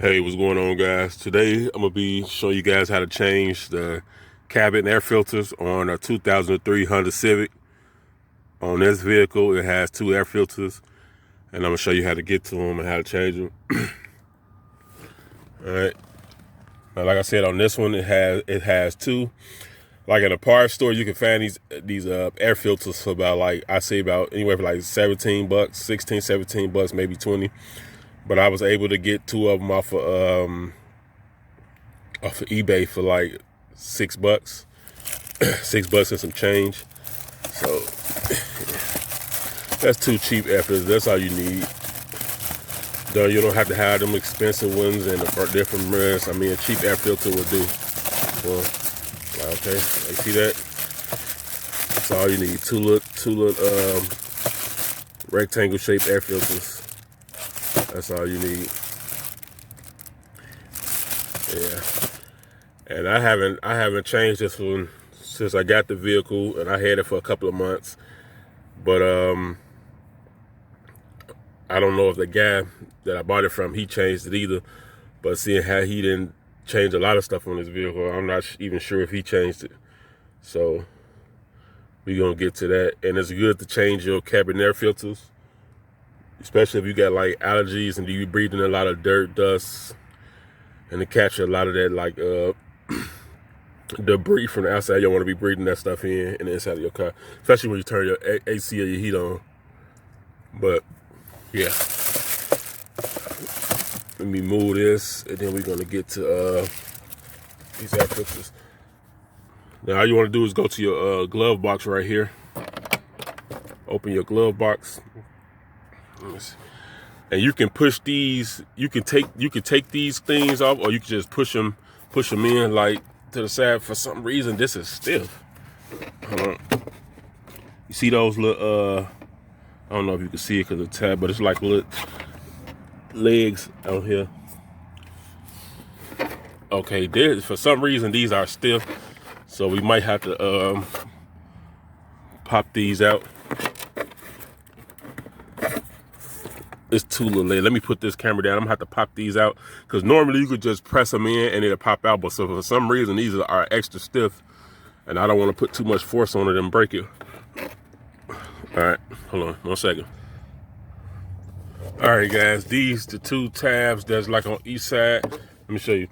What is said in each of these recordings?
Hey, what's going on, guys? Today I'm gonna be showing you guys how to change the cabin air filters on a 2003 Honda Civic. On this vehicle, it has two air filters, and I'm gonna show you how to get to them and how to change them. All right. Now, like I said, on this one, it has two. Like in a parts store, you can find these air filters for about, like, I say about anywhere from like $17, 16, $17, maybe 20. But I was able to get two of them off of eBay for like $6, $6 and some change. So that's two cheap air filters. That's all you need. Though you don't have to have them expensive ones and different brands. I mean, a cheap air filter will do. Well, okay, you see that? That's all you need. Two little rectangle shaped air filters. That's all you need. Yeah. And I haven't changed this one since I got the vehicle, and I had it for a couple of months. But I don't know if the guy that I bought it from, he changed it either. But seeing how he didn't change a lot of stuff on his vehicle, I'm not even sure if he changed it. So we're gonna get to that. And it's good to change your cabin air filters, especially if you got like allergies and you breathing a lot of dirt, dust, and to catch a lot of that like debris from the outside. You don't want to be breathing that stuff in the inside of your car, especially when you turn your AC or your heat on. But yeah, let me move this, and then we're gonna get to these air filters. Now all you want to do is go to your glove box right here. Open your glove box. And you can push these. You can take these things off, or you can just push them in like to the side. For some reason, this is stiff. Hold on. You see those little? I don't know if you can see it because of the tab, but it's like little legs out here. Okay, for some reason these are stiff, so we might have to pop these out. It's two little legs. Let me put this camera down. I'm gonna have to pop these out because normally you could just press them in and it'll pop out. But so for some reason these are extra stiff, and I don't want to put too much force on it and break it. All right, hold on 1 second. All right, guys, the two tabs that's like on each side. Let me show you.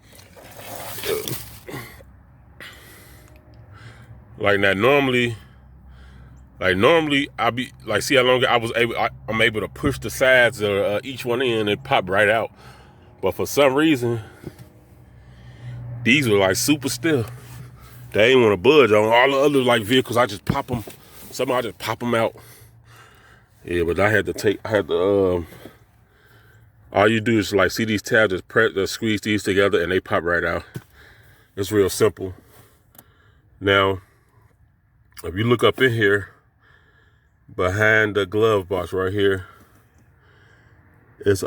Like now, normally I be like, see how long I'm able to push the sides of each one in and pop right out. But for some reason, these are like super stiff. They ain't want to budge. On all the other like vehicles, I just pop them. Somehow I just pop them out. Yeah, but I had to all you do is like see these tabs, just squeeze these together and they pop right out. It's real simple. Now, if you look up in here, behind the glove box right here, it's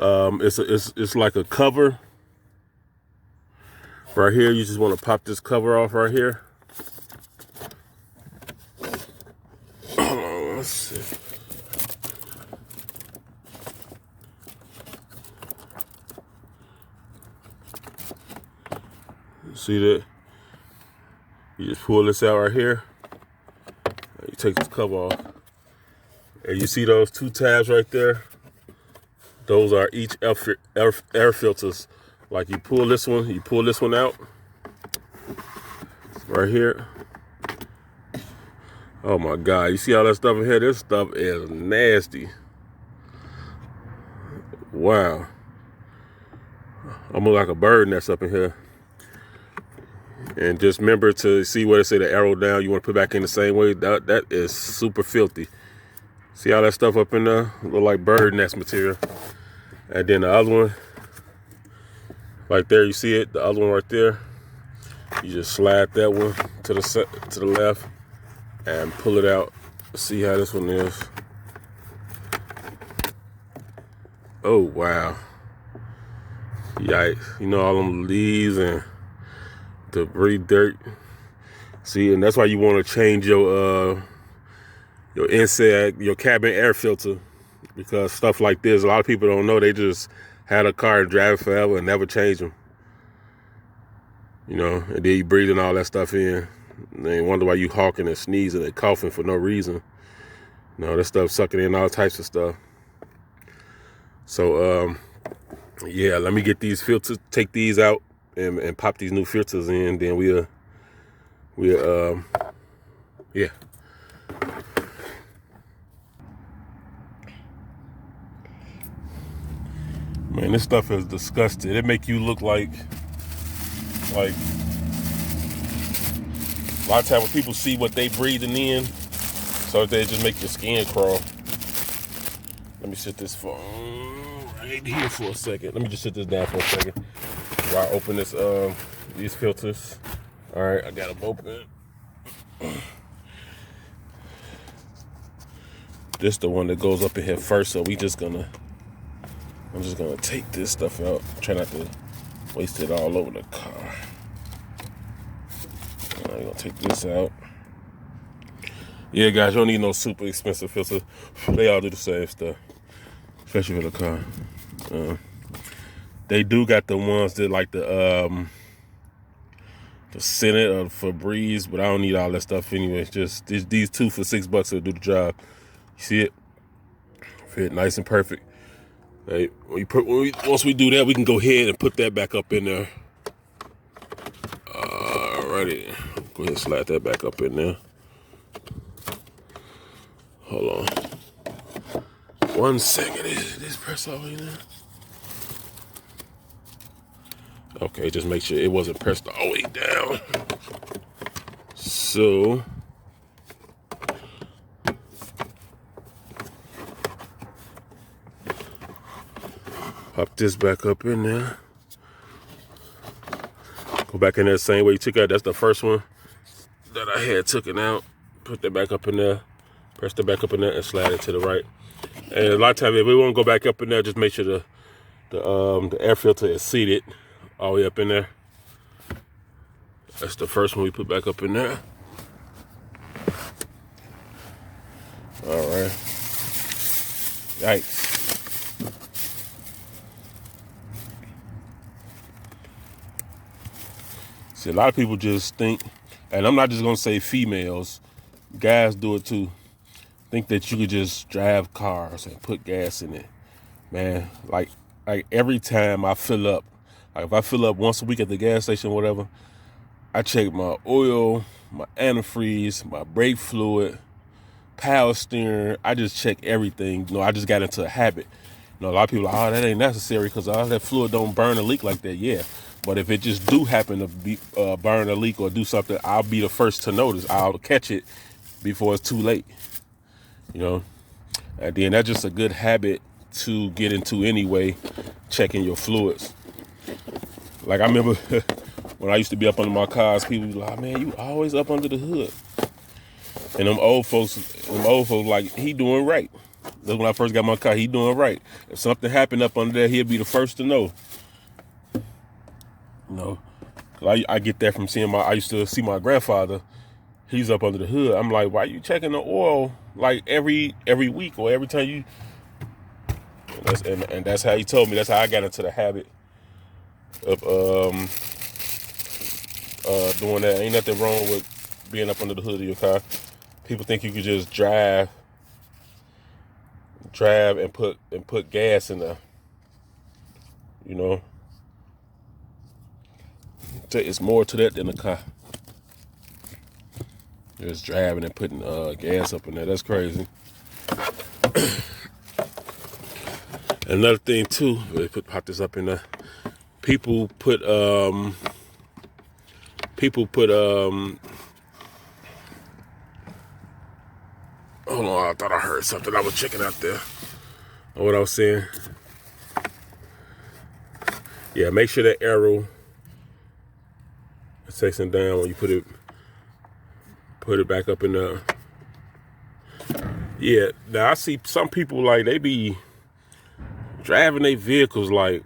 like a cover. Right here, you just want to pop this cover off right here. Let's see. See that? You just pull this out right here. You take this cover off. And you see those two tabs right there? Those are each air filters. Like you pull this one out. Right here. Oh my God, you see all that stuff in here? This stuff is nasty. Wow. Almost like a bird nest up in here. And just remember to see where they say the arrow down, you want to put back in the same way. That is super filthy. See all that stuff up in there? Look like bird nest material. And then the other one, right there, you see it? The other one right there. You just slide that one to the left and pull it out. See how this one is. Oh wow. Yikes. You know, all them leaves and debris, dirt. See, and that's why you want to change your inside, your cabin air filter, because stuff like this, a lot of people don't know. They just had a car and drive it forever and never change them. You know, and then you breathing all that stuff in. And they wonder why you hawking and sneezing and coughing for no reason. You know, that stuff sucking in all types of stuff. So, yeah, let me get these filters, take these out and pop these new filters in. Then yeah. Man, this stuff is disgusting. It make you look like a lot of times when people see what they breathing in, so they just make your skin crawl. Let me sit this phone right here for a second. Let me just sit this down for a second while I open this these filters. All right, I got them open. This the one that goes up in here first, so I'm just gonna take this stuff out. Try not to waste it all over the car. I'm gonna take this out. Yeah, guys, you don't need no super expensive filter. They all do the same stuff, especially for the car. They do got the ones that like the Senate or Febreze, but I don't need all that stuff anyway. It's just these two for $6 will do the job. You see it? Fit nice and perfect. Hey, once we do that, we can go ahead and put that back up in there. Alrighty, go ahead and slide that back up in there. Hold on 1 second. This press all the way there. Okay, just make sure it wasn't pressed all the way down. So pop this back up in there. Go back in there the same way you took out. That's the first one that I had taken out. Put that back up in there. Press that back up in there and slide it to the right. And a lot of times, if we want to go back up in there, just make sure the air filter is seated all the way up in there. That's the first one we put back up in there. All right. Yikes. See, a lot of people just think, and I'm not just gonna say females, guys do it too, think that you could just drive cars and put gas in it. Man, like every time I fill up, like if I fill up once a week at the gas station or whatever, I check my oil, my antifreeze, my brake fluid, power steering. I just check everything. You know, I just got into a habit. You know, a lot of people are like, oh, that ain't necessary because all that fluid don't burn or leak like that. Yeah, but if it just do happen to be burn or leak or do something, I'll be the first to notice. I'll catch it before it's too late. You know, and then that's just a good habit to get into anyway, checking your fluids. Like I remember when I used to be up under my cars, people be like, man, you always up under the hood. And them old folks like, he doing right. That's when I first got my car, he doing right. If something happened up under there, he'll be the first to know. You know, I get that from seeing I used to see my grandfather. He's up under the hood. I'm like, why you checking the oil like every week or every time you? And that's how he told me. That's how I got into the habit of doing that. Ain't nothing wrong with being up under the hood of your car. People think you could just drive and put gas in there. You know, it's more to that than a car. Just driving and putting gas up in there. That's crazy. Another thing too, pop this up in there. People put hold on, I thought I heard something. I was checking out there. Know what I was saying? Yeah, make sure that arrow is facing down when you put it back up in there. Yeah, now I see some people like they be driving their vehicles like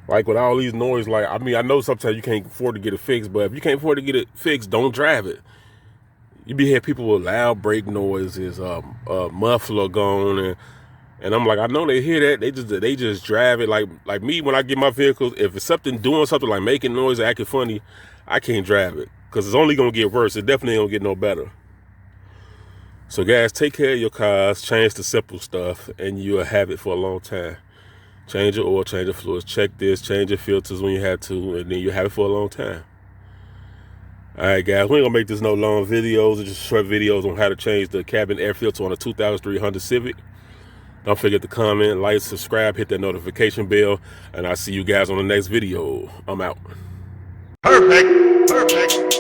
with all these noise. Like, I mean, I know sometimes you can't afford to get it fixed, but if you can't afford to get it fixed, don't drive it. You be hearing people with loud brake noises, muffler going, And I'm like, I know they hear that. They just drive it like me when I get my vehicles. If it's something doing something like making noise or acting funny, I can't drive it because it's only gonna get worse. It definitely ain't gonna get no better. So guys, take care of your cars. Change the simple stuff, and you'll have it for a long time. Change your oil, change your fluids, check this, change your filters when you have to, and then you have it for a long time. All right, guys, we ain't gonna make this no long videos. It's just short videos on how to change the cabin air filter on a 2003 Honda Civic. Don't forget to comment, like, subscribe, hit that notification bell, and I'll see you guys on the next video. I'm out. Perfect.